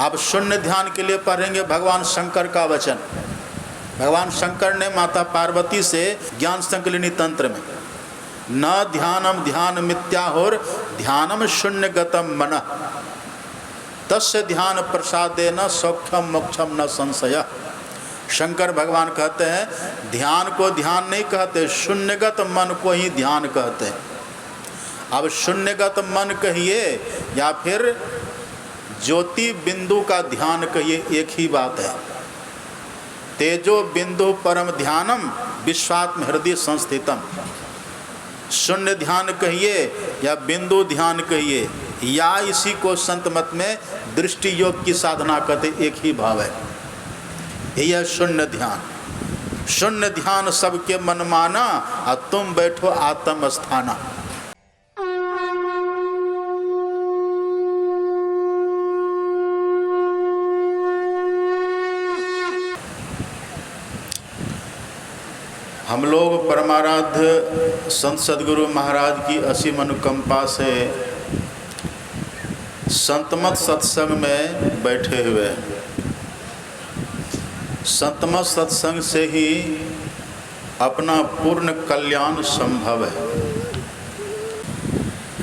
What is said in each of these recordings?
आप शून्य ध्यान के लिए पढ़ेंगे भगवान शंकर का वचन। भगवान शंकर ने माता पार्वती से ज्ञान संकलिनी तंत्र में न ध्यानम ध्यान मिथ्याहोर ध्यानम शून्य गतम मनः तस्य ध्यान प्रसादेन सौख्यम मोक्षम न संशय। शंकर भगवान कहते हैं ध्यान को ध्यान नहीं कहते, शून्यगत मन को ही ध्यान कहते हैं। अब शून्यगत मन कहिए या फिर ज्योति बिंदु का ध्यान कहिए, एक ही बात है। तेजो बिंदु परम ध्यानम विश्वात्म हृदय संस्थितम। शून्य ध्यान कहिए या बिंदु ध्यान कहिए, या इसी को संत मत में दृष्टि योग की साधना कहते, एक ही भाव है। यह शून्य ध्यान। शून्य ध्यान सबके मन माना और तुम बैठो आत्म स्थाना। हम लोग परमाराध्य संत सद्गुरु महाराज की असीम अनुकंपा से संतमत सत्संग में बैठे हुए हैं। संतमत सत्संग से ही अपना पूर्ण कल्याण संभव है।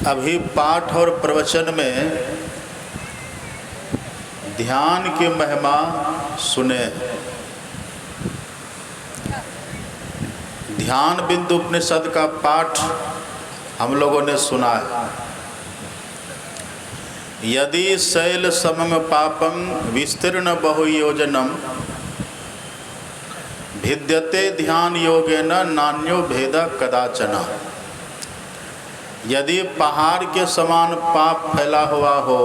अभी पाठ और प्रवचन में ध्यान की महिमा सुने। ध्यान बिंदु उपनिषद का पाठ हम लोगों ने सुना है। यदि शैल समम पापं विस्तीर्ण बहुयोजनम भिद्यते ध्यान योगेन नान्यो भेद कदाचन। यदि पहाड़ के समान पाप फैला हुआ हो,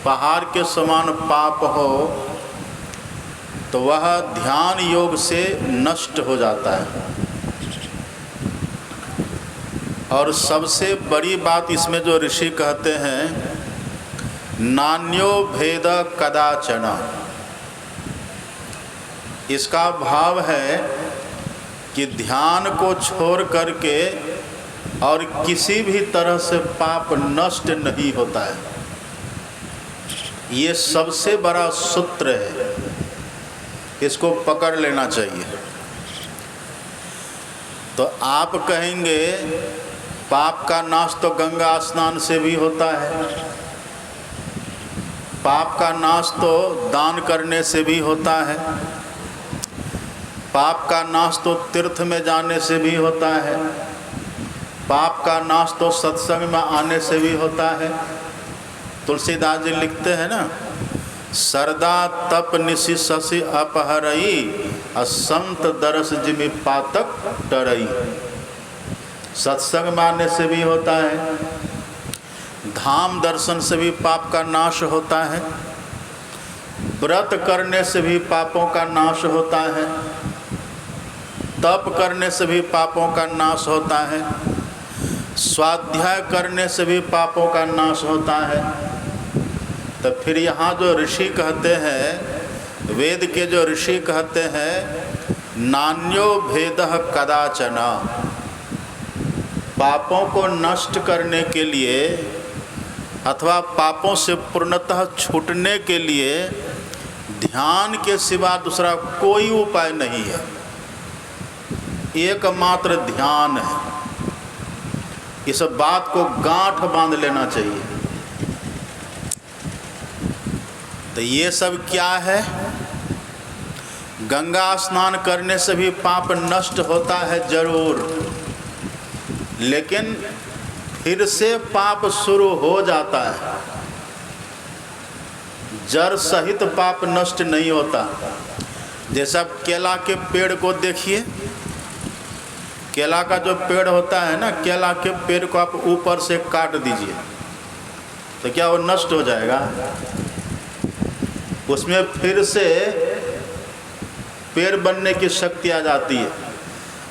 पहाड़ के समान पाप हो, तो वह ध्यान योग से नष्ट हो जाता है। और सबसे बड़ी बात इसमें जो ऋषि कहते हैं, नान्यो भेद कदाचन। इसका भाव है कि ध्यान को छोड़ करके और किसी भी तरह से पाप नष्ट नहीं होता है। ये सबसे बड़ा सूत्र है, इसको पकड़ लेना चाहिए। तो आप कहेंगे पाप का नाश तो गंगा स्नान से भी होता है, पाप का नाश तो दान करने से भी होता है, पाप का नाश तो तीर्थ में जाने से भी होता है, पाप का नाश तो सत्संग में आने से भी होता है। तुलसीदास जी लिखते हैं ना, सरदा तप निशि शशि अपहरई असंत दरस जिमि पातक टरई। सत्संग में आने से भी होता है, धाम दर्शन से भी पाप का नाश होता है, व्रत करने से भी पापों का नाश होता है, तप करने से भी पापों का नाश होता है, स्वाध्याय करने से भी पापों का नाश होता है। तो फिर यहाँ जो ऋषि कहते हैं, वेद के जो ऋषि कहते हैं, नान्यो भेदः कदाचन। पापों को नष्ट करने के लिए अथवा पापों से पूर्णतः छूटने के लिए ध्यान के सिवा दूसरा कोई उपाय नहीं है, एकमात्र ध्यान है। इस बात को गांठ बांध लेना चाहिए। तो ये सब क्या है? गंगा स्नान करने से भी पाप नष्ट होता है जरूर, लेकिन फिर से पाप शुरू हो जाता है। जड़ सहित पाप नष्ट नहीं होता। जैसा केला के पेड़ को देखिए, केला का जो पेड़ होता है ना, केला के पेड़ को आप ऊपर से काट दीजिए तो क्या वो नष्ट हो जाएगा? उसमें फिर से पेड़ बनने की शक्ति आ जाती है।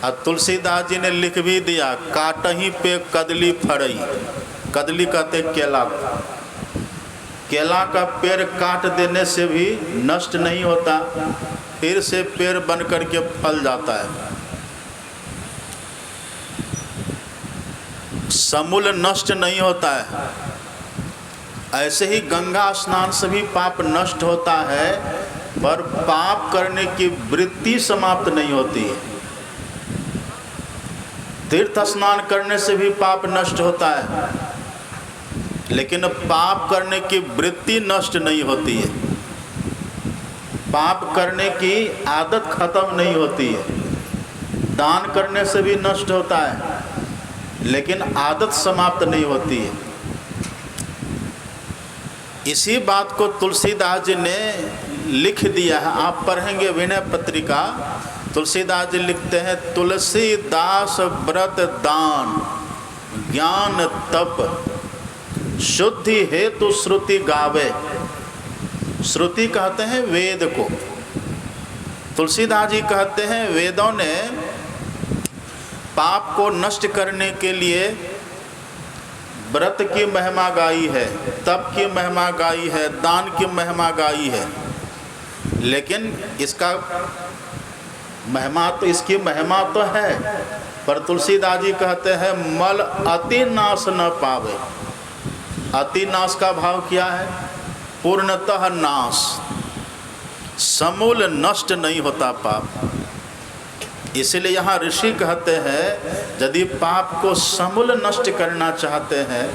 और तुलसीदास जी ने लिख भी दिया, काटही पे कदली फड़ई। कदली कहते केला को। केला का पेड़ काट देने से भी नष्ट नहीं होता, फिर से पेड़ बन करके फल जाता है। समूल नष्ट नहीं होता है। ऐसे ही गंगा स्नान से भी पाप नष्ट होता है, पर पाप करने की वृत्ति समाप्त नहीं होती है। तीर्थ स्नान करने से भी पाप नष्ट होता है, लेकिन पाप करने की वृत्ति नष्ट नहीं होती है। पाप करने की आदत खत्म नहीं होती है। दान करने से भी नष्ट होता है, लेकिन आदत समाप्त नहीं होती है। इसी बात को तुलसीदास जी ने लिख दिया है। आप पढ़ेंगे विनय पत्रिका, तुलसीदास जी लिखते हैं, तुलसीदास व्रत दान ज्ञान तप शुद्धि हेतु श्रुति गावे। श्रुति कहते हैं वेद को। तुलसीदास जी कहते हैं वेदों ने पाप को नष्ट करने के लिए व्रत की महिमा गाई है, तप की महिमा गाई है, दान की महिमा गाई है, लेकिन इसकी महिमा तो है, पर तुलसीदास जी कहते हैं मल अति नाश न पावे। अति नाश का भाव क्या है? पूर्णतः नाश, समूल नष्ट नहीं होता पाप। इसलिए यहाँ ऋषि कहते हैं यदि पाप को समूल नष्ट करना चाहते हैं,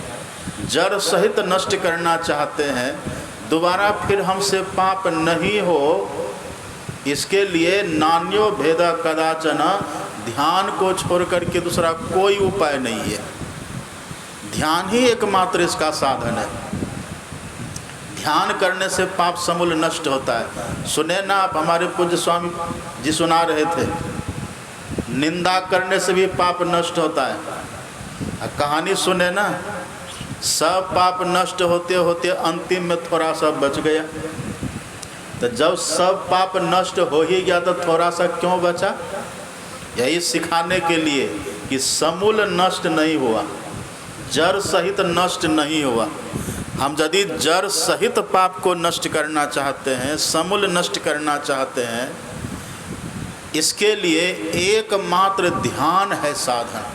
जड़ सहित नष्ट करना चाहते हैं, दोबारा फिर हमसे पाप नहीं हो, इसके लिए नान्यो भेदा कदाचन, ध्यान को छोड़ करके दूसरा कोई उपाय नहीं है। ध्यान ही एकमात्र इसका साधन है। ध्यान करने से पाप समूल नष्ट होता है। सुने ना आप, हमारे पूज्य स्वामी जी सुना रहे थे, निंदा करने से भी पाप नष्ट होता है। कहानी सुने ना, सब पाप नष्ट होते होते अंतिम में थोड़ा सा बच गया। तो जब सब पाप नष्ट हो ही गया तो थोड़ा सा क्यों बचा? यही सिखाने के लिए कि समूल नष्ट नहीं हुआ, जड़ सहित नष्ट नहीं हुआ। हम यदि जड़ सहित पाप को नष्ट करना चाहते हैं, समूल नष्ट करना चाहते हैं, इसके लिए एकमात्र ध्यान है साधन।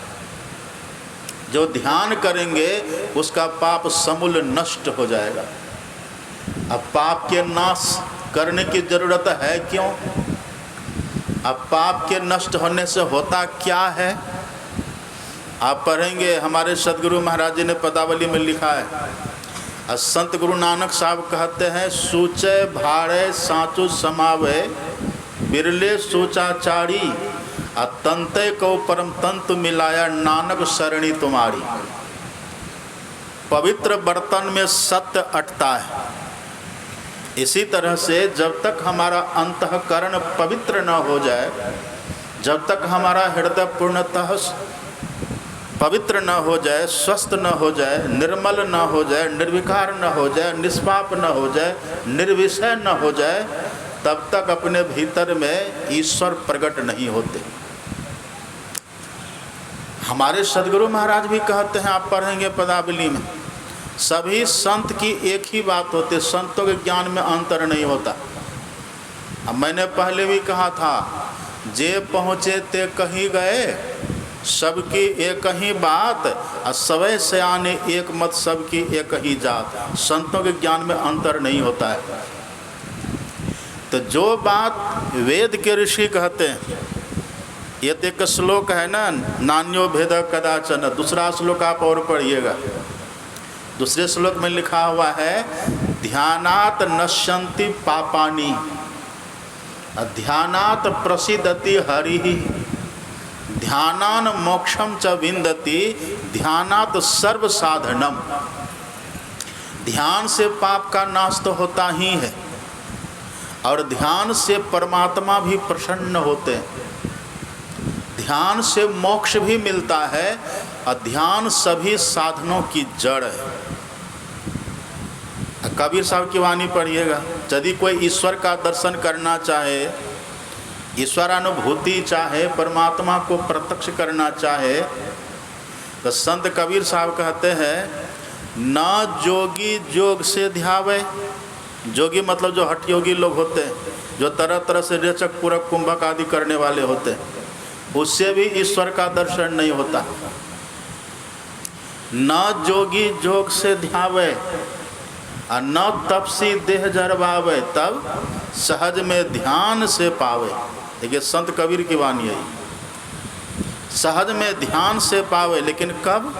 जो ध्यान करेंगे उसका पाप समूल नष्ट हो जाएगा। अब पाप के नाश करने की जरूरत है क्यों? अब पाप के नष्ट होने से होता क्या है? आप पढ़ेंगे, हमारे सदगुरु महाराज जी ने पदावली में लिखा है। संत गुरु नानक साहब कहते हैं, सूचे भाड़े साचु समावे बिरले सोचाचारी, तंते को परम तंतु मिलाया नानक शरणी तुम्हारी। पवित्र बर्तन में सत्य अटता है। इसी तरह से जब तक हमारा अंतःकरण पवित्र न हो जाए, जब तक हमारा हृदय पूर्णतः पवित्र न हो जाए, स्वस्थ न हो जाए, निर्मल न हो जाए, निर्विकार न हो जाए, निष्पाप न हो जाए, निर्विषय न हो जाए, तब तक अपने भीतर में ईश्वर प्रकट नहीं होते। हमारे सदगुरु महाराज भी कहते हैं, आप पढ़ेंगे पदावली में, सभी संत की एक ही बात होती है, संतों के ज्ञान में अंतर नहीं होता। अब मैंने पहले भी कहा था, जे पहुँचे ते कहीं गए, सबकी एक ही बात, और सवै सयाने एक मत, सबकी एक ही जात। संतों के ज्ञान में अंतर नहीं होता है। तो जो बात वेद के ऋषि कहते हैं, ये तो एक श्लोक है ना, नान्यो भेद कदाचन। दूसरा श्लोक आप और पढ़िएगा। दूसरे श्लोक में लिखा हुआ है, ध्यानात नश्यन्ति पापानि, ध्यानात प्रसिद्धति हरिः, ध्यानान मोक्षम च विन्दति, ध्यानात सर्व साधनम। ध्यान से पाप का नाश तो होता ही है, और ध्यान से परमात्मा भी प्रसन्न होते हैं। ध्यान से मोक्ष भी मिलता है, और ध्यान सभी साधनों की जड़ है। कबीर साहब की वाणी पढ़िएगा, यदि कोई ईश्वर का दर्शन करना चाहे, ईश्वरानुभूति चाहे, परमात्मा को प्रत्यक्ष करना चाहे, तो संत कबीर साहब कहते हैं, न जोगी जोग से ध्यावे। जोगी मतलब जो हठ योगी लोग होते हैं, जो तरह तरह से रेचक पूरक कुंभक आदि करने वाले होते हैं, उससे भी ईश्वर का दर्शन नहीं होता। न जोगी जोग से ध्यावे, और न तपसी देह जरबावे, तब सहज में ध्यान से पावे। देखिए संत कबीर की वाणी है, सहज में ध्यान से पावे। लेकिन कब?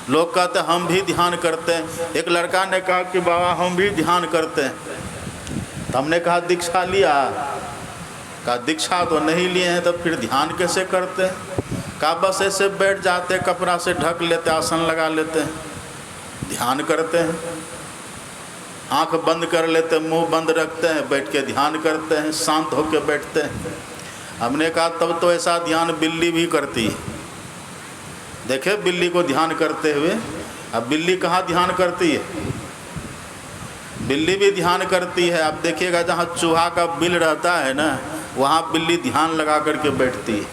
लोग कहते हम भी ध्यान करते हैं। एक लड़का ने कहा कि बाबा हम भी ध्यान करते हैं। तो हमने कहा दीक्षा लिया? कहा दीक्षा तो नहीं लिए हैं, तो फिर ध्यान कैसे करते हैं? कहा बस ऐसे बैठ जाते, कपड़ा से ढक लेते, आसन लगा लेते हैं, ध्यान करते हैं। आंख बंद कर लेते, मुंह बंद रखते हैं, बैठ के ध्यान करते हैं, शांत होकर बैठते हैं। हमने कहा तब तो ऐसा ध्यान बिल्ली भी करती है। देखे बिल्ली को ध्यान करते हुए। अब बिल्ली कहाँ ध्यान करती है? बिल्ली भी ध्यान करती है। आप देखिएगा जहाँ चूहा का बिल रहता है ना, वहाँ बिल्ली ध्यान लगा करके बैठती है।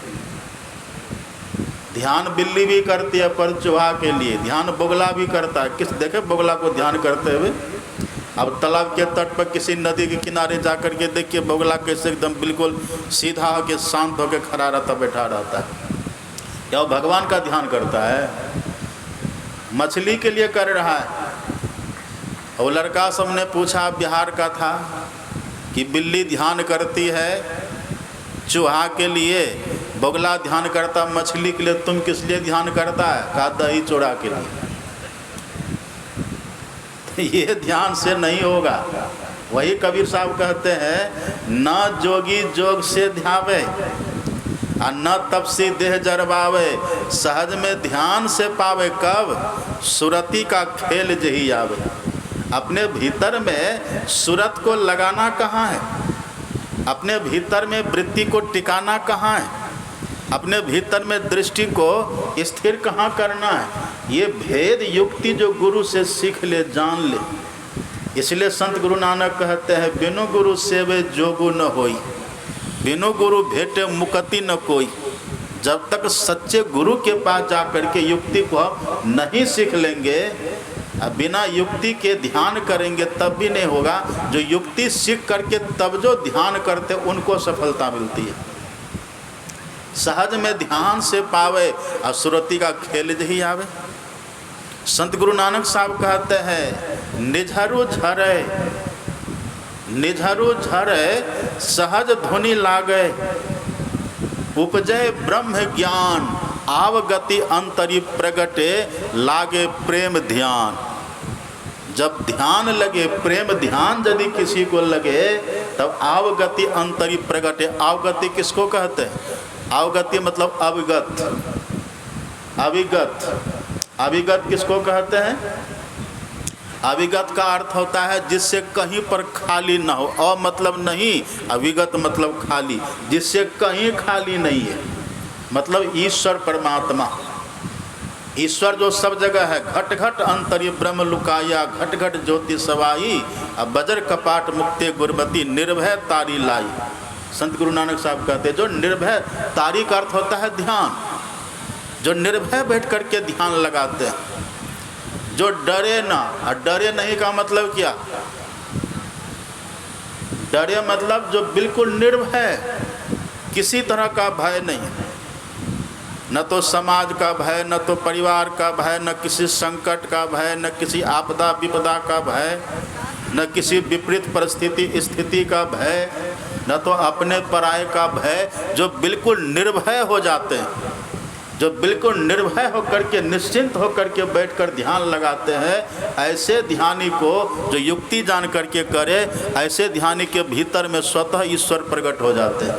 ध्यान बिल्ली भी करती है, पर चूहा के लिए ध्यान बोगला भी करता है। किस देखे बोगला को ध्यान करते हुए? अब तालाब के तट पर किसी नदी के किनारे जाकर के देखिए बोगला कैसे एकदम बिल्कुल सीधा होकर शांत होकर खड़ा रहता, बैठा रहता है। या वो भगवान का ध्यान करता है? मछली के लिए कर रहा है। वो लड़का सबने पूछा, बिहार का था, कि बिल्ली ध्यान करती है चूहा के लिए, बोगला ध्यान करता मछली के लिए, तुम किस लिए ध्यान करता है? कहा दही चूड़ा के लिए। ये ध्यान से नहीं होगा। वही कबीर साहब कहते हैं, न जोगी जोग से ध्यावे और न तपसी देह जरबावे, सहज में ध्यान से पावे। कब? सुरती का खेल जही आवे। अपने भीतर में सुरत को लगाना कहाँ है? अपने भीतर में वृत्ति को टिकाना कहाँ है? अपने भीतर में दृष्टि को स्थिर कहाँ करना है? ये भेद युक्ति जो गुरु से सीख ले, जान ले। इसलिए संत गुरु नानक कहते हैं, बिनु गुरु सेवे जोगु न होई, बिनु गुरु भेटे मुक्ति न कोई। जब तक सच्चे गुरु के पास जा कर के युक्ति को नहीं सीख लेंगे, बिना युक्ति के ध्यान करेंगे तब भी नहीं होगा। जो युक्ति सीख करके तब जो ध्यान करते उनको सफलता मिलती है। सहज में ध्यान से पावे और सुरती का खेल जही आवे। संत गुरु नानक साहब कहते हैं, निझरु झरे, निझरु झरे सहज धुनि लागे, उपजय ब्रह्म ज्ञान, आवगति अंतरी प्रगटे, लागे प्रेम ध्यान। जब ध्यान लगे, प्रेम ध्यान यदि किसी को लगे, तब आवगति अंतरी प्रगटे। आवगति किसको कहते हैं? अवगति मतलब अविगत। अविगत, अविगत किसको कहते हैं? अविगत का अर्थ होता है जिससे कहीं पर खाली ना हो। अ मतलब नहीं, अविगत मतलब खाली, जिससे कहीं खाली नहीं है। मतलब ईश्वर परमात्मा, ईश्वर जो सब जगह है। घट घट अंतरी ब्रह्म लुकाया, घट घट ज्योति सवाई, अब बजर कपाट मुक्ते गुरबती, निर्भय तारी लाई। संत गुरु नानक साहब कहते हैं, जो निर्भय, तारी का अर्थ होता है ध्यान। जो निर्भय बैठ करके ध्यान लगाते हैं, जो डरे ना। और डरे नहीं का मतलब क्या? डरे मतलब जो बिल्कुल निर्भय, किसी तरह का भय नहीं, न तो समाज का भय, न तो परिवार का भय, न किसी संकट का भय, न किसी आपदा विपदा का भय, न किसी विपरीत परिस्थिति स्थिति का भय, न तो अपने पराये का भय। जो बिल्कुल निर्भय हो जाते हैं, जो बिल्कुल निर्भय होकर के, निश्चिंत होकर के बैठकर ध्यान लगाते हैं, ऐसे ध्यानी को जो युक्ति जान करके करे, ऐसे ध्यानी के भीतर में स्वतः ईश्वर प्रकट हो जाते हैं।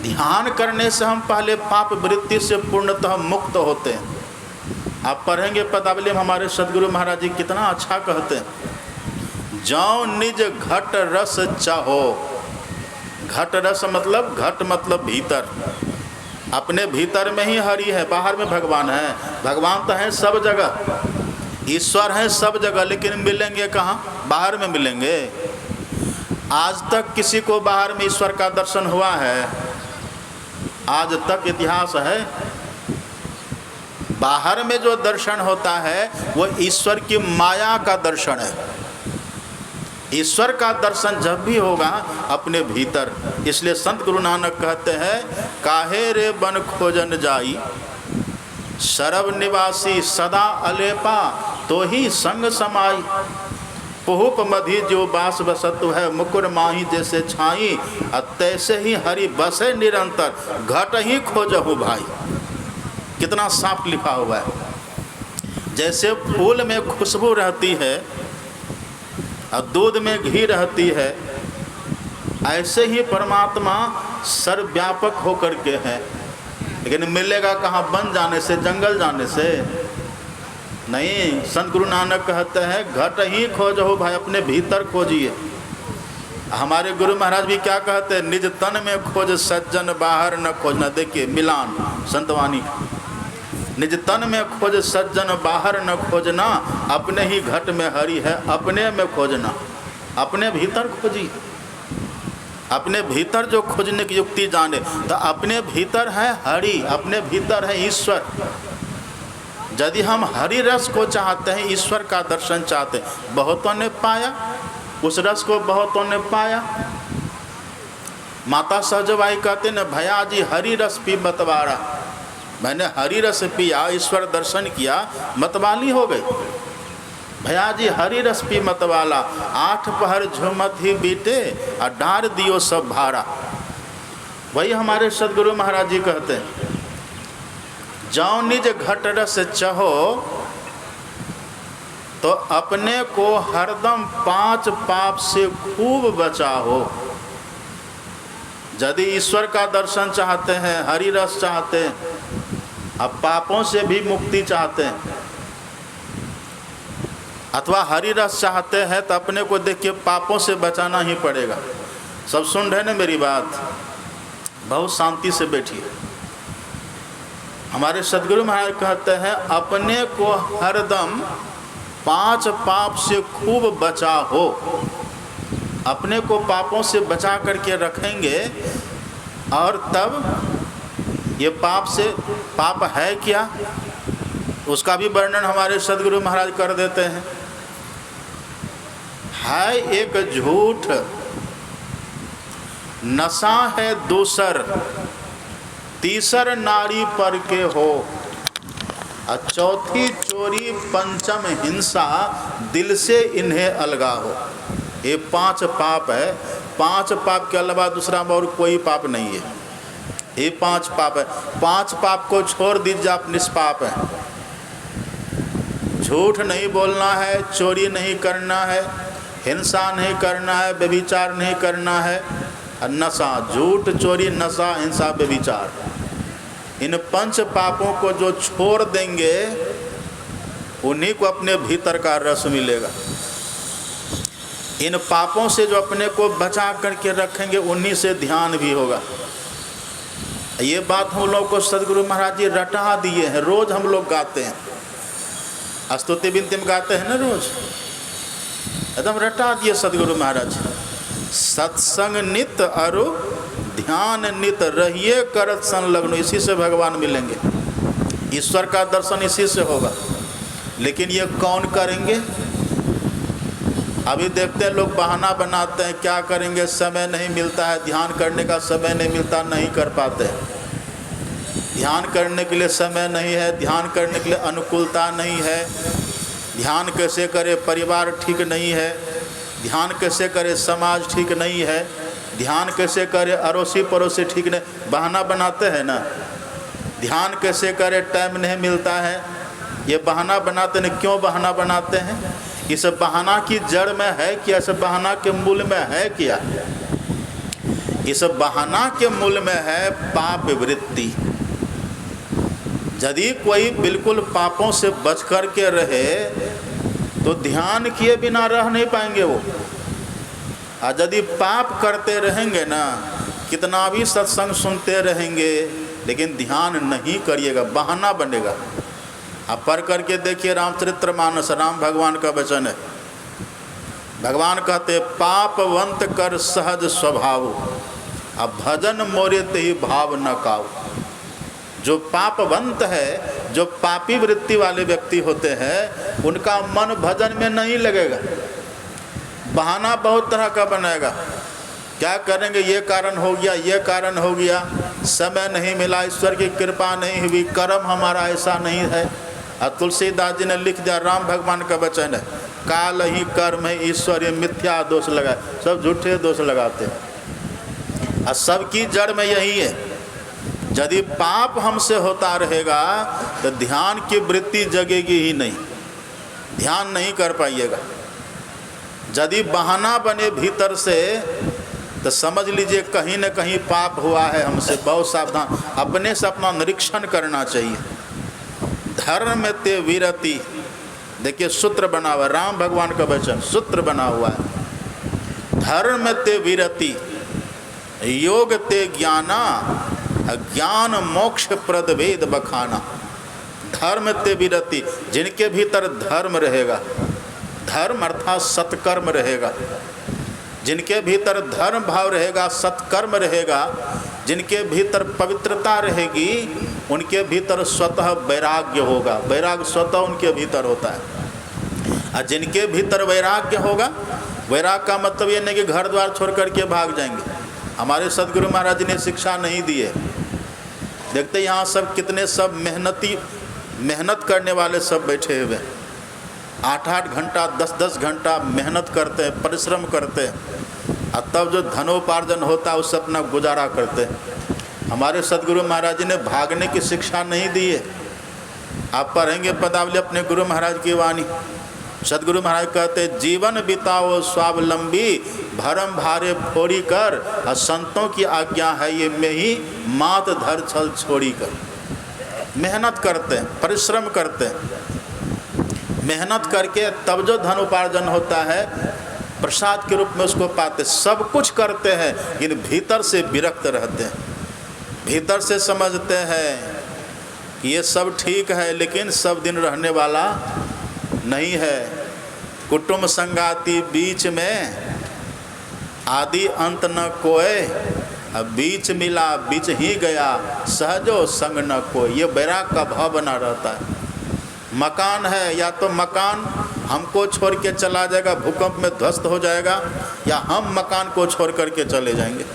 ध्यान करने से हम पहले पाप वृत्ति से पूर्णतः मुक्त होते हैं। आप पढ़ेंगे पदावली में, हमारे सदगुरु महाराज जी कितना अच्छा कहते हैं, जाओ निज घट रस चाहो। घट रस मतलब, घट मतलब भीतर। अपने भीतर में ही हरि है, बाहर में भगवान है। भगवान तो है सब जगह, ईश्वर है सब जगह, लेकिन मिलेंगे कहाँ? बाहर में मिलेंगे। आज तक किसी को बाहर में ईश्वर का दर्शन हुआ है? आज तक इतिहास है। बाहर में जो दर्शन होता है वो ईश्वर की माया का दर्शन है। ईश्वर का दर्शन जब भी होगा अपने भीतर। इसलिए संत गुरु नानक कहते हैं, काहे रे बन खोजन जाई, सरब निवासी सदा अलेपा, तो ही संग समाई। पुहुप मधि जो बास बसतु है, मुकुर माही जैसे छाई, तैसे ही हरि बसे निरंतर, घट ही खोजहु भाई। कितना साफ लिखा हुआ है। जैसे फूल में खुशबू रहती है और दूध में घी रहती है, ऐसे ही परमात्मा सर्वव्यापक होकर के है। लेकिन मिलेगा कहाँ? बन जाने से, जंगल जाने से नहीं। संत गुरु नानक कहते हैं घट ही खोजो भाई, अपने भीतर खोजिए। हमारे गुरु महाराज भी क्या कहते हैं? निज तन में खोज सज्जन, बाहर न खोजना। देखिए मिलान संतवाणी, निज तन में खोज सज्जन, बाहर न खोजना, अपने ही घट में हरि है, अपने में खोजना। अपने भीतर खोजिए। अपने भीतर जो खोजने की युक्ति जाने, तो अपने भीतर है हरि, अपने भीतर है ईश्वर। यदि हम हरि रस को चाहते हैं, ईश्वर का दर्शन चाहते हैं, बहुतों ने पाया उस रस को, बहुतों ने पाया। माता सहजबाई कहते न, भैया जी हरि रस पी मतवारा। मैंने हरि रस पिया, ईश्वर दर्शन किया, मतवाली हो गई। भैया जी हरि रस पी मतवाला, 8 पहर झुमत ही बीते, और डार दियो सब भारा। वही हमारे सदगुरु महाराज जी कहते हैं, जाओ निज घट रस चहो, तो अपने को हरदम 5 पाप से खूब बचाओ। यदि ईश्वर का दर्शन चाहते हैं, हरि रस चाहते हैं, अब पापों से भी मुक्ति चाहते हैं, अथवा हरि रस चाहते हैं, तो अपने को देखिए पापों से बचाना ही पड़ेगा। सब सुन रहे हैं मेरी बात? बहुत शांति से बैठिए। हमारे सदगुरु महाराज कहते हैं अपने को हरदम 5 पाप से खूब बचा हो। अपने को पापों से बचा करके रखेंगे, और तब ये पाप है क्या, उसका भी वर्णन हमारे सदगुरु महाराज कर देते हैं। है एक झूठ, नशा है दूसर, तीसर नारी पर के हो, और चौथी चोरी, पंचम हिंसा, दिल से इन्हें अलगा हो। ये 5 पाप है। 5 पाप के अलावा दूसरा और कोई पाप नहीं है। ये 5 पाप है। 5 पाप को छोड़ दीजिए, आप निष्पाप हैं। झूठ नहीं बोलना है, चोरी नहीं करना है, हिंसा नहीं करना है, व्यभिचार नहीं करना है, नशा, झूठ, चोरी, नशा, हिंसा, व्यभिचार, इन 5 पापों को जो छोड़ देंगे, उन्हीं को अपने भीतर का रस मिलेगा। इन पापों से जो अपने को बचा करके रखेंगे, उन्हीं से ध्यान भी होगा। ये बात हम लोग को सदगुरु महाराज जी रटा दिए हैं। रोज हम लोग गाते हैं, स्तुति बिनती में गाते हैं ना, रोज एकदम रटा दिए सदगुरु महाराज। सत्संग नित अरु ध्यान नित, रहिए करत संलग्न। इसी से भगवान मिलेंगे, ईश्वर का दर्शन इसी से होगा। लेकिन ये कौन करेंगे? अभी देखते हैं लोग बहाना बनाते हैं, क्या करेंगे, समय नहीं मिलता है, ध्यान करने का समय नहीं मिलता, नहीं कर पाते। ध्यान करने के लिए समय नहीं है, ध्यान करने के लिए अनुकूलता नहीं है, ध्यान कैसे करे, परिवार ठीक नहीं है, ध्यान कैसे करे, समाज ठीक नहीं है, ध्यान कैसे करे, अड़ोसी पड़ोसी ठीक नहीं। बहाना बनाते हैं ना, ध्यान कैसे करे, टाइम नहीं मिलता है, ये बहाना बनाते हैं। क्यों बहाना बनाते हैं? इस बहाना की जड़ में है क्या? इस बहाना के मूल में है क्या? इस बहाना के मूल में है पाप वृत्ति। यदि कोई बिल्कुल पापों से बच कर के रहे, तो ध्यान किए बिना रह नहीं पाएंगे वो। और यदि पाप करते रहेंगे ना, कितना भी सत्संग सुनते रहेंगे, लेकिन ध्यान नहीं करिएगा, बहाना बनेगा। आप पढ़ करके देखिए रामचरितमानस, राम भगवान का वचन है। भगवान कहते पापवंत कर सहज स्वभाव, अब भजन मोरे ते ही भाव न काऊ। जो पापवंत है, जो पापी वृत्ति वाले व्यक्ति होते हैं, उनका मन भजन में नहीं लगेगा। बहाना बहुत तरह का बनाएगा। क्या करेंगे, ये कारण हो गया, ये कारण हो गया, समय नहीं मिला, ईश्वर की कृपा नहीं हुई, कर्म हमारा ऐसा नहीं है, और तुलसीदास जी ने लिख दिया, राम भगवान का वचन है, काल ही कर्म है ईश्वर, ये मिथ्या दोष लगाए, सब झूठे दोष लगाते हैं। और सबकी जड़ में यही है, यदि पाप हमसे होता रहेगा तो ध्यान की वृत्ति जगेगी ही नहीं, ध्यान नहीं कर पाइएगा। यदि बहाना बने भीतर से तो समझ लीजिए कहीं न कहीं पाप हुआ है हमसे। बहुत सावधान, अपने से अपना निरीक्षण करना चाहिए। धर्म ते विरति, देखिए सूत्र बना हुआ, राम भगवान का वचन सूत्र बना हुआ है। धर्म ते विरति, योग ते ज्ञाना, ज्ञान मोक्ष प्रद वेद बखाना। धर्म ते विरति, जिनके भीतर धर्म रहेगा, धर्म अर्थात सत्कर्म रहेगा, जिनके भीतर धर्म भाव रहेगा, सत्कर्म रहेगा, जिनके भीतर पवित्रता रहेगी, उनके भीतर स्वतः वैराग्य होगा। वैराग्य स्वतः उनके भीतर होता है। और जिनके भीतर वैराग्य होगा, वैराग का मतलब ये नहीं कि घर द्वार छोड़ करके भाग जाएंगे। हमारे सदगुरु महाराज जी ने शिक्षा नहीं दी है। देखते यहाँ सब कितने सब मेहनत करने वाले सब बैठे हुए हैं, 8-8 घंटा 10-10 घंटा मेहनत करते हैं, परिश्रम करते हैं, और तब जो धनोपार्जन होता है उससे अपना गुजारा करते हैं। हमारे सदगुरु महाराज जी ने भागने की शिक्षा नहीं दी है। आप पढ़ेंगे पदावली अपने गुरु महाराज की वाणी, सदगुरु महाराज कहते, जीवन बिताओ स्वावलंबी, भरम भारे फोड़ी कर, और संतों की आज्ञा है ये में ही, मात धर छल छोड़ी कर। मेहनत करते हैं, परिश्रम करते हैं, मेहनत करके तब जो धन उपार्जन होता है प्रसाद के रूप में उसको पाते। सब कुछ करते हैं लेकिन भीतर से विरक्त रहते हैं, भीतर से समझते हैं कि ये सब ठीक है लेकिन सब दिन रहने वाला नहीं है। कुटुंब संगाति बीच में, आदि अंत न कोय, अब बीच मिला बीच ही गया, सहजो संग न कोई। ये वैराग का भाव बना रहता है। मकान है, या तो मकान हमको छोड़ के चला जाएगा, भूकंप में ध्वस्त हो जाएगा, या हम मकान को छोड़ करके चले जाएंगे।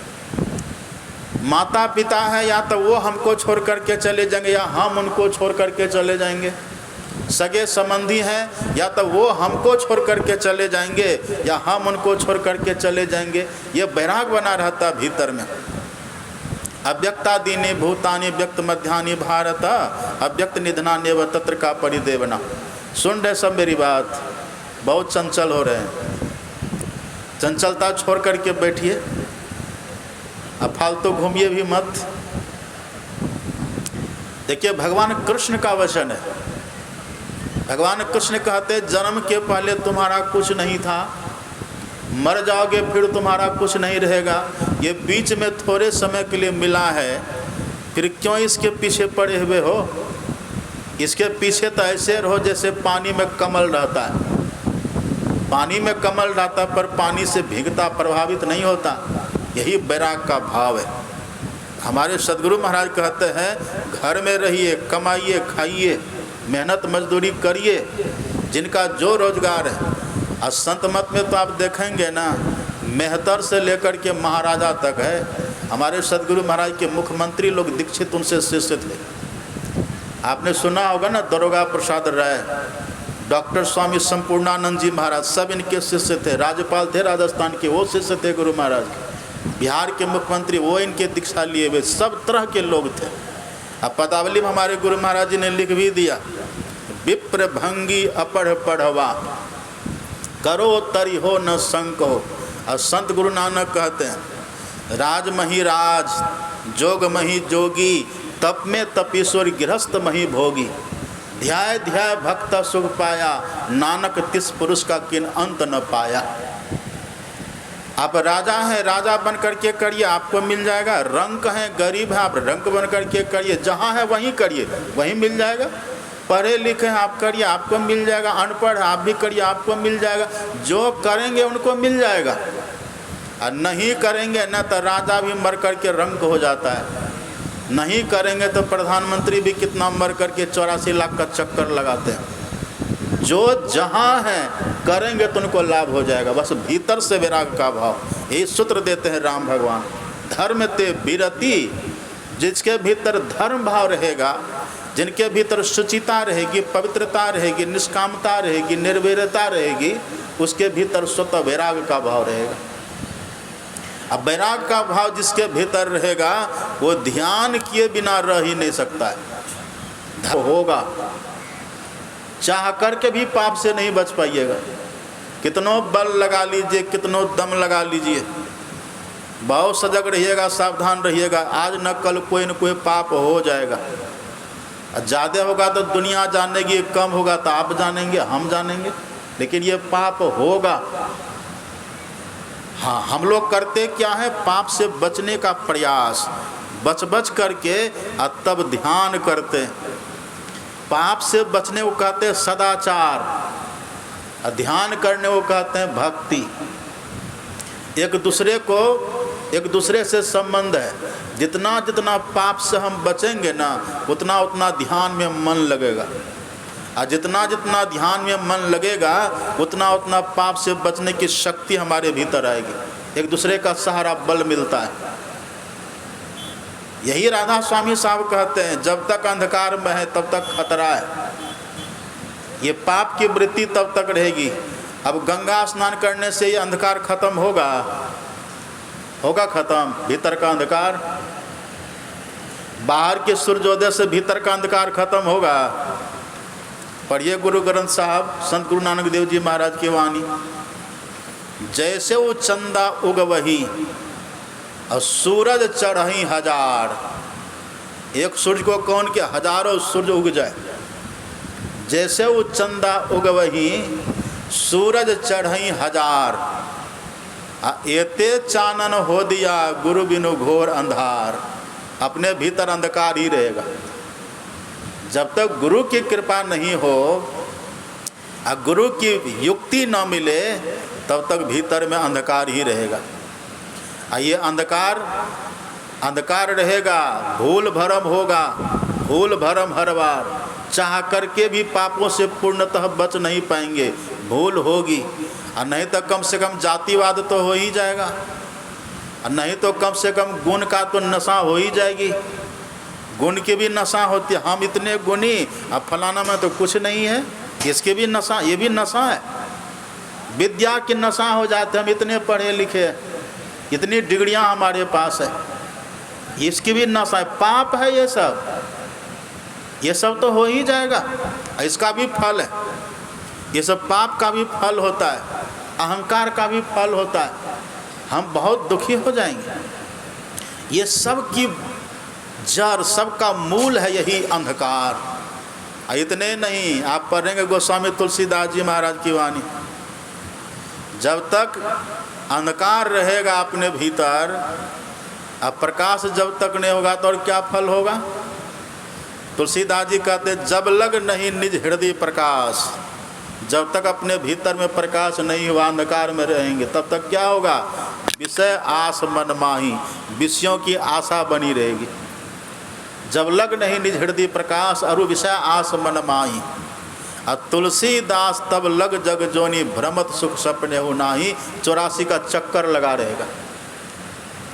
माता पिता है, या तो वो हमको छोड़ करके चले जाएंगे या हम उनको छोड़ करके चले जाएंगे। सगे संबंधी हैं, या तो वो हमको छोड़ करके चले जाएंगे या हम उनको छोड़ करके चले जाएंगे। ये वैराग बना रहता है भीतर में। अव्यक्तादीनि भूतानि व्यक्त मध्यानि भारत, अव्यक्त निधनान्येव तत्र का परिदेवना। सुन रहे सब मेरी बात, बहुत चंचल हो रहे हैं। चंचलता छोड़ करके बैठिए, अब फालतू घूमिए भी मत। देखिए भगवान कृष्ण का वचन है। भगवान कृष्ण कहते, जन्म के पहले तुम्हारा कुछ नहीं था, मर जाओगे फिर तुम्हारा कुछ नहीं रहेगा। ये बीच में थोड़े समय के लिए मिला है, फिर क्यों इसके पीछे पड़े हुए हो? इसके पीछे तो ऐसे रहो जैसे पानी में कमल रहता है। पानी में कमल रहता पर पानी से भीगता, प्रभावित नहीं होता। यही वैराग का भाव है। हमारे सदगुरु महाराज कहते हैं, घर में रहिए, कमाइए, खाइए, मेहनत मजदूरी करिए, जिनका जो रोजगार है। और संत मत में तो आप देखेंगे ना, मेहतर से लेकर के महाराजा तक है। हमारे सदगुरु महाराज के मुख्यमंत्री लोग दीक्षित उनसे शिष्य थे। आपने सुना होगा ना, दरोगा प्रसाद राय, डॉक्टर स्वामी संपूर्णानंद जी महाराज, सब इनके शिष्य थे। राज्यपाल थे राजस्थान के, वो शिष्य थे गुरु महाराज के। बिहार के मुख्यमंत्री, वो इनके दीक्षा लिए हुए, सब तरह के लोग थे। अब पदावली में हमारे गुरु महाराज जी ने लिख भी दिया, विप्र भंगी अपढ़ पढ़वा, करो तरी हो न संक हो। और संत गुरु नानक कहते हैं, राज मही राज, जोग मही जोगी, तप में तपीश्वर, गृहस्थ मही भोगी। ध्याय ध्याय भक्त सुख पाया, नानक तिस पुरुष का किन अंत न पाया। आप राजा हैं, राजा बन करके करिए, आपको मिल जाएगा। रंक हैं, गरीब हैं, आप रंक बन करके करिए, जहाँ है वहीं करिए, वहीं मिल जाएगा। पढ़े लिखे हैं, आप करिए, आपको मिल जाएगा। अनपढ़ आप भी करिए, आपको मिल जाएगा। जो करेंगे उनको मिल जाएगा, और नहीं करेंगे ना तो राजा भी मर करके रंक हो जाता है। नहीं करेंगे तो प्रधानमंत्री भी कितना मर करके 84 लाख का चक्कर लगाते हैं। जो जहाँ है करेंगे तो उनको लाभ हो जाएगा। बस भीतर से वैराग का भाव, यही सूत्र देते हैं राम भगवान। धर्म ते विरति, जिसके भीतर धर्म भाव रहेगा, जिनके भीतर शुचिता रहेगी, पवित्रता रहेगी, निष्कामता रहेगी, निर्वैरता रहेगी, उसके भीतर स्वतः वैराग का भाव रहेगा। अब वैराग का भाव जिसके भीतर रहेगा वो ध्यान किए बिना रह ही नहीं सकता है। होगा, चाह करके भी पाप से नहीं बच पाइएगा। कितनों बल लगा लीजिए, कितनों दम लगा लीजिए, बहुत सजग रहिएगा, सावधान रहिएगा, आज न कल कोई न कोई पाप हो जाएगा। ज़्यादा होगा तो दुनिया जानेगी, कम होगा तो आप जानेंगे, हम जानेंगे, लेकिन ये पाप होगा। हाँ, हम लोग करते क्या है, पाप से बचने का प्रयास, बच करके और तब ध्यान करते। पाप से बचने को कहते हैं सदाचार, और ध्यान करने को कहते हैं भक्ति। एक दूसरे से संबंध है। जितना जितना पाप से हम बचेंगे ना, उतना उतना ध्यान में मन लगेगा, और जितना जितना ध्यान में मन लगेगा उतना उतना पाप से बचने की शक्ति हमारे भीतर आएगी। एक दूसरे का सहारा, बल मिलता है। यही राधा स्वामी साहब कहते हैं, जब तक अंधकार में है तब तक खतरा है, ये पाप की वृत्ति तब तक रहेगी। अब गंगा स्नान करने से ये अंधकार खत्म होगा खत्म, भीतर का अंधकार। बाहर के सूर्योदय से भीतर का अंधकार खत्म होगा। पढ़िए गुरु ग्रंथ साहब, संत गुरु नानक देव जी महाराज की वाणी, जैसे वो चंदा उगवही और सूरज चढ़ही हजार। एक सूरज को कौन के हजारों सूरज उग जाए, जैसे वो चंदा उगवही सूरज चढ़ई हजार। एते चानन हो दिया गुरु बिनु घोर अंधार। अपने भीतर अंधकार ही रहेगा। जब तक गुरु की कृपा नहीं हो और गुरु की युक्ति न मिले तब तक भीतर में अंधकार ही रहेगा। ये अंधकार रहेगा, भूल भरम होगा, भूल भरम हर बार। चाह करके भी पापों से पूर्णतः बच नहीं पाएंगे, भूल होगी। और नहीं तो कम से कम जातिवाद तो हो ही जाएगा, और नहीं तो कम से कम गुण का तो नशा हो ही जाएगी। गुण की भी नशा होती है, हम इतने गुणी, अब फलाना में तो कुछ नहीं है, इसके भी नशा, ये भी नशा है। विद्या की नशा हो जाते, हम इतने पढ़े लिखे, इतनी डिग्रियां हमारे पास है, इसकी भी नशा है। पाप है ये सब तो हो ही जाएगा, इसका भी फल है। ये सब पाप का भी फल होता है, अहंकार का भी फल होता है। हम बहुत दुखी हो जाएंगे। ये सब की जड़, सबका मूल है यही अंधकार। इतने नहीं, आप पढ़ेंगे गोस्वामी तुलसीदास जी महाराज की वाणी, जब तक अंधकार रहेगा अपने भीतर, अब प्रकाश जब तक नहीं होगा तो और क्या फल होगा। तुलसीदास जी कहते, जब लग नहीं निज हृदय प्रकाश। जब तक अपने भीतर में प्रकाश नहीं हुआ, अंधकार में रहेंगे, तब तक क्या होगा, विषय आस मन माही, विषयों की आशा बनी रहेगी। जब लग नहीं निज हृदय प्रकाश, अरु विषय आस मन माही। और तुलसीदास तब लग जग जोनी, भ्रमत सुख सपने हो नाही। 84 का चक्कर लगा रहेगा।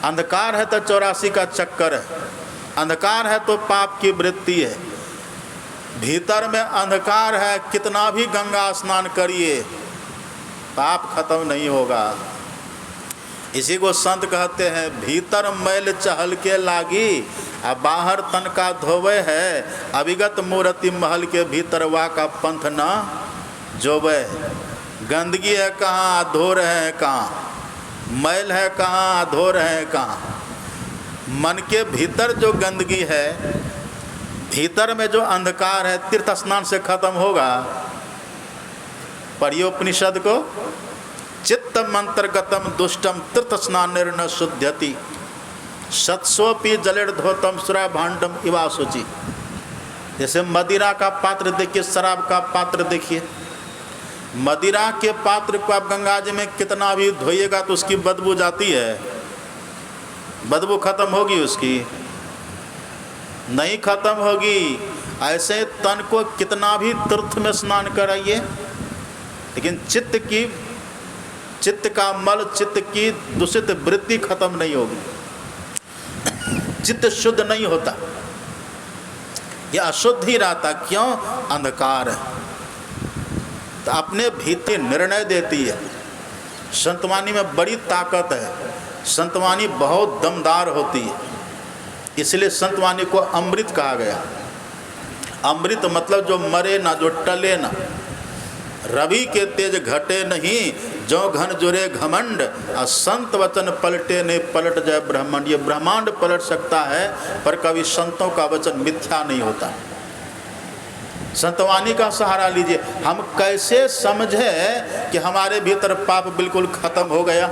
अंधकार है तो 84 का चक्कर है। अंधकार है तो पाप की वृत्ति है। भीतर में अंधकार है, कितना भी गंगा स्नान करिए पाप खत्म नहीं होगा। इसी को संत कहते हैं, भीतर मैल चहल के लागी, अब बाहर तन का धोवे है। अविगत मूर्ति महल के भीतर वा का पंथ न जोवे। गंदगी है कहाँ, धो रहे हैं कहाँ, मैल है कहाँ, धो रहे हैं कहाँ। मन के भीतर जो गंदगी है, भीतर में जो अंधकार है, तीर्थ स्नान से खत्म होगा। पढ़िए उपनिषद को, चित्त मंत्रगतम दुष्टम तीर्थ स्नान न शुद्ध्यति, सत्सोपि जलेर्धोतम सुरा भांडम इवा शुचि। जैसे मदिरा का पात्र देखिए, शराब का पात्र देखिए। मदिरा के पात्र को आप गंगा जी में कितना भी धोइएगा तो उसकी बदबू जाती है, बदबू खत्म होगी उसकी? नहीं खत्म होगी। ऐसे तन को कितना भी तीर्थ में स्नान कराइए, लेकिन चित्त का मल, चित्त की दूषित वृत्ति खत्म नहीं होगी, चित्त शुद्ध नहीं होता। ये अशुद्ध ही रहता, क्यों? अंधकार है। तो अपने भीतर निर्णय देती है। संतवाणी में बड़ी ताकत है, संतवाणी बहुत दमदार होती है, इसलिए संतवाणी को अमृत कहा गया। अमृत मतलब जो मरे ना, जो टले ना, रवि के तेज घटे नहीं, जो घन जुरे घमंड, और संत वचन पलटे नहीं, पलट जाए ब्रह्मांड। ये ब्रह्मांड पलट सकता है, पर कभी संतों का वचन मिथ्या नहीं होता। संतवाणी का सहारा लीजिए। हम कैसे समझे कि हमारे भीतर पाप बिल्कुल खत्म हो गया,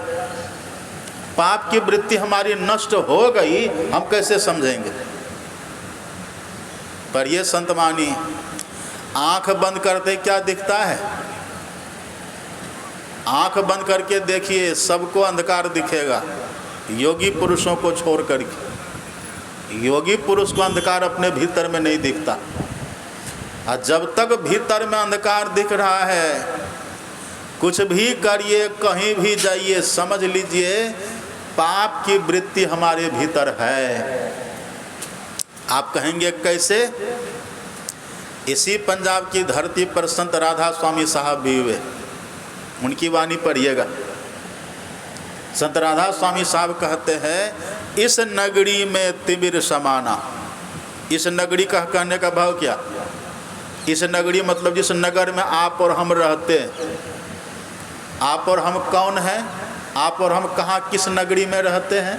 पाप की वृत्ति हमारी नष्ट हो गई, हम कैसे समझेंगे? पर ये संतवाणी, आंख बंद करते क्या दिखता है? आंख बंद करके देखिए, सबको अंधकार दिखेगा, योगी पुरुषों को छोड़ करके। योगी पुरुष को अंधकार अपने भीतर में नहीं दिखता। और जब तक भीतर में अंधकार दिख रहा है, कुछ भी करिए, कहीं भी जाइए, समझ लीजिए पाप की वृत्ति हमारे भीतर है। आप कहेंगे कैसे? इसी पंजाब की धरती पर संत राधा स्वामी साहब भी हुए, उनकी वाणी पढ़िएगा। संत राधा स्वामी साहब कहते हैं, इस नगरी में तिमिर समाना। इस नगरी का कहने का भाव क्या? इस नगरी मतलब जिस नगर में आप और हम रहते हैं। आप और हम कौन हैं? आप और हम कहाँ, किस नगरी में रहते हैं?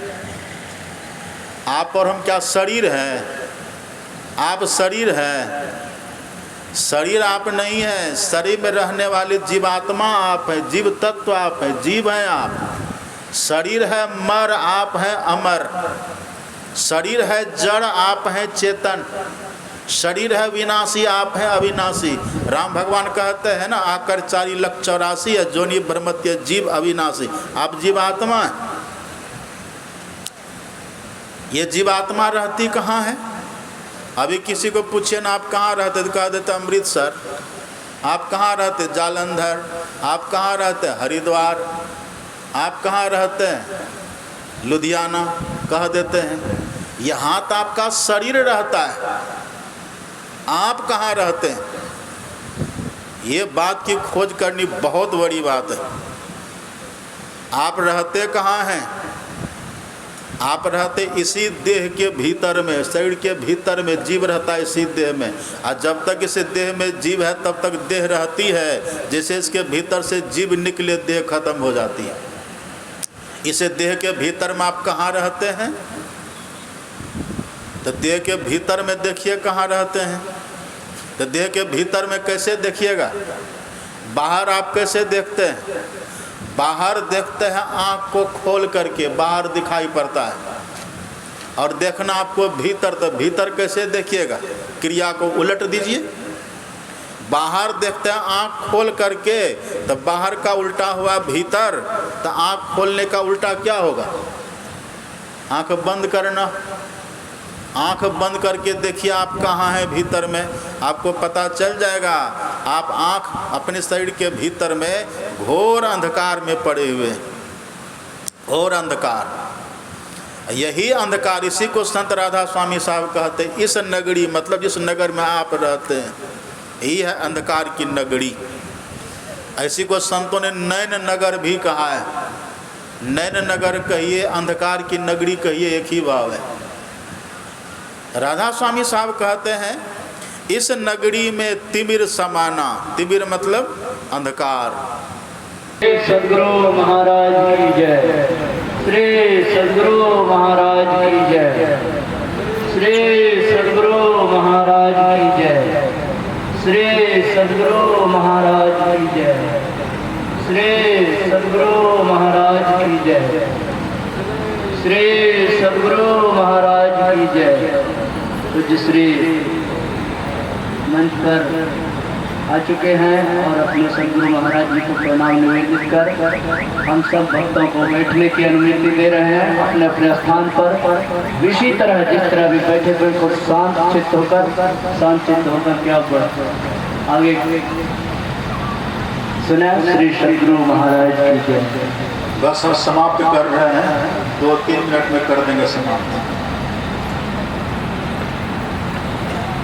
आप और हम क्या शरीर हैं? आप शरीर हैं, शरीर आप नहीं है। शरीर में रहने वाले जीवात्मा आप हैं, जीव तत्व आप हैं, जीव हैं आप। शरीर है मर, आप हैं अमर। शरीर है जड़, आप हैं चेतन। शरीर है विनाशी, आप हैं अविनाशी। राम भगवान कहते हैं ना, आकर 4,84,000 है, जोनि ब्रह्मत्य जीव अविनाशी। आप जीवात्मा हैं। ये जीवात्मा रहती कहाँ है? अभी किसी को पूछे ना आप कहाँ रहते, तो कह देते अमृतसर। आप कहाँ रहते? जालंधर। आप कहाँ रहते? हरिद्वार। आप कहाँ रहते हैं? लुधियाना कह देते हैं। यहाँ तो आपका शरीर रहता है, आप कहाँ रहते हैं? ये बात की खोज करनी बहुत बड़ी बात है। आप रहते कहाँ हैं? आप रहते इसी देह के भीतर में, शरीर के भीतर में। जीव रहता है इसी देह में, और जब तक इस देह में जीव है तब तक देह रहती है। जैसे इसके भीतर से जीव निकले, देह खत्म हो जाती है। इस देह के भीतर में आप कहाँ रहते हैं? तो देह के भीतर में देखिए कहाँ रहते हैं। तो देह के भीतर में कैसे देखिएगा? बाहर आप कैसे देखते हैं? बाहर देखते हैं आँख को खोल करके, बाहर दिखाई पड़ता है। और देखना आपको भीतर, तो भीतर कैसे देखिएगा? क्रिया को उलट दीजिए। बाहर देखते हैं आँख खोल करके, तो बाहर का उल्टा हुआ भीतर। तो आँख खोलने का उल्टा क्या होगा? आँख बंद करना। आँख बंद करके देखिए आप कहाँ हैं भीतर में, आपको पता चल जाएगा। आप आँख अपने शरीर के भीतर में घोर अंधकार में पड़े हुए, घोर अंधकार। यही अंधकार, इसी को संत राधा स्वामी साहब कहते हैं। इस नगरी मतलब जिस नगर में आप रहते हैं, यही है अंधकार की नगरी। ऐसी को संतों ने नैन नगर भी कहा है। नैन नगर कहिए, अंधकार की नगरी कहिए, एक ही भाव है। राधा स्वामी साहब कहते हैं, इस नगरी में तिमिर समाना। तिमिर मतलब अंधकार। सद्गुरु महाराज की जय। श्री सद्गुरु महाराज की जय। श्री सद्गुरु महाराज की जय। श्री सद्गुरु महाराज की जय। श्री सद्गुरु महाराज की जय। श्री सद्गुरु महाराज की जय। पूज्य श्री मंच पर आ चुके हैं और अपने सद्गुरु महाराज जी को प्रणाम निवेदित कर हम सब भक्तों को बैठने की अनुमति दे रहे हैं अपने अपने स्थान पर। इसी तरह जिस तरह भी बैठे बिल्कुल शांत चित्त होकर क्या आगे सुना श्री सद्गुरु महाराज की जय। बस हम समाप्त कर रहे हैं, 2-3 मिनट में कर देंगे समाप्त।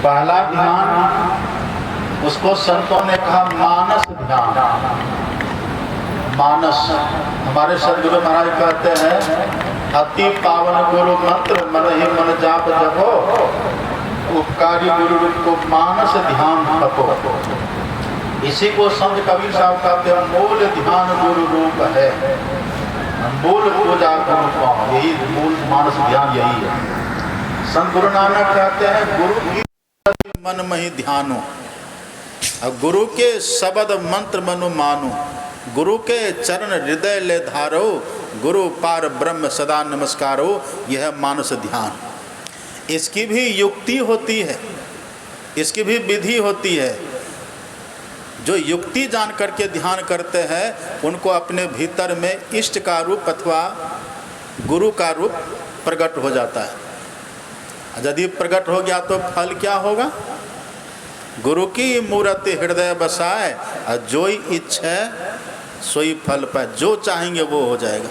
पहला ध्यान उसको संतों ने कहा मानस ध्यान। मानस हमारे सदगुरु महाराज कहते हैं अति पावन गुरु मंत्र मन ही मन जाप जपो, उपकारी गुरु रूप को मानस ध्यान तपो। इसी को संत कबीर साहब कहते हैं मूल ध्यान गुरु रूप है, मूल पूजा गुरु पाओ, यही मूल मानस ध्यान यही है। संत गुरु नानक कहते हैं गुरु की मन में ही ध्यानो, गुरु के शब्द मंत्र मनु मानो, गुरु के चरण हृदय ले धारो, गुरु पार ब्रह्म सदा नमस्कारो। यह मानस ध्यान। इसकी भी युक्ति होती है, इसकी भी विधि होती है। जो युक्ति जान करके ध्यान करते हैं उनको अपने भीतर में इष्ट का रूप अथवा गुरु का रूप प्रकट हो जाता है। यदि प्रकट हो गया तो फल क्या होगा? गुरु की मूर्ति हृदय बसाए और जो इच्छा सोई फल पाए, जो चाहेंगे वो हो जाएगा।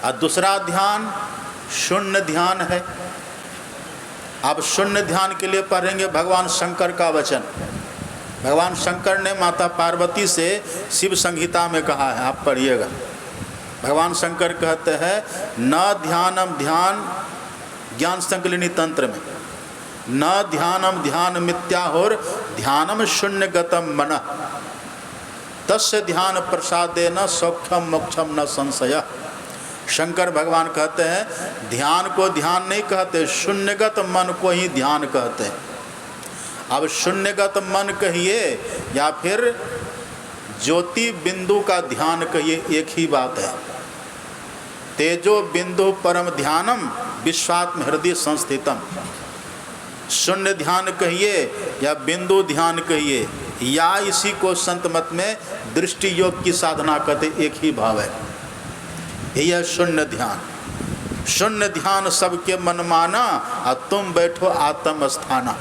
और दूसरा ध्यान शून्य ध्यान है। आप शून्य ध्यान के लिए पढ़ेंगे भगवान शंकर का वचन। भगवान शंकर ने माता पार्वती से शिव संहिता में कहा है, आप पढ़िएगा। भगवान शंकर कहते हैं न ध्यानम ध्यान ज्ञान संकलिनी तंत्र में, न ध्यानम ध्यान मिथ्याहोर ध्यानम शून्य गतम मन, तस्य ध्यान प्रसादेन सौख्यम मोक्षम न संशय। शंकर भगवान कहते हैं ध्यान को ध्यान नहीं कहते, शून्यगत मन को ही ध्यान कहते हैं। अब शून्यगत मन कहिए या फिर ज्योति बिंदु का ध्यान कहिए, एक ही बात है। तेजो बिंदु परम ध्यानम विश्वात्म हृदय संस्थितम। शून्य ध्यान कहिए या बिंदु ध्यान कहिए, या इसी को संत मत में दृष्टि योग की साधना कहते, एक ही भाव है। यह शून्य ध्यान। शून्य ध्यान सबके मन माना और तुम बैठो आत्म स्थाना।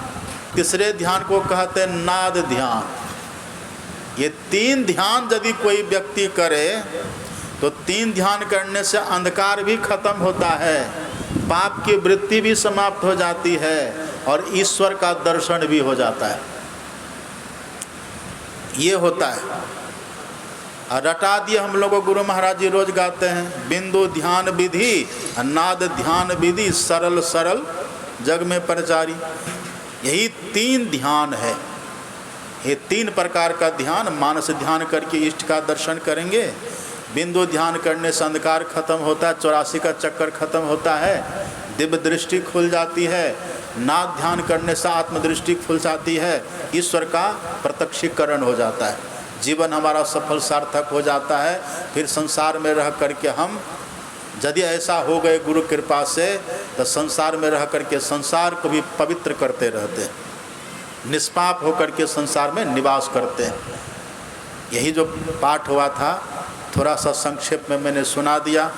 तीसरे ध्यान को कहते नाद ध्यान। ये तीन ध्यान यदि कोई व्यक्ति करे तो तीन ध्यान करने से अंधकार भी खत्म होता है, पाप की वृत्ति भी समाप्त हो जाती है और ईश्वर का दर्शन भी हो जाता है। ये होता है। और रटा दिए हम लोगों को गुरु महाराज जी रोज गाते हैं बिंदु ध्यान विधि नाद ध्यान विधि सरल सरल जग में प्रचारी। यही तीन ध्यान है। ये तीन प्रकार का ध्यान। मानस ध्यान करके इष्ट का दर्शन करेंगे, बिंदु ध्यान करने से अंधकार खत्म होता है, 84 का चक्कर खत्म होता है, दिव्य दृष्टि खुल जाती है, नाद ध्यान करने से आत्मदृष्टि खुल जाती है, ईश्वर का प्रत्यक्षीकरण हो जाता है, जीवन हमारा सफल सार्थक हो जाता है। फिर संसार में रह करके हम यदि ऐसा हो गए गुरु कृपा से तो संसार में रह करके संसार को भी पवित्र करते रहते हैं, निष्पाप होकर के संसार में निवास करते हैं। यही जो पाठ हुआ था थोड़ा सा संक्षेप में मैंने सुना दिया।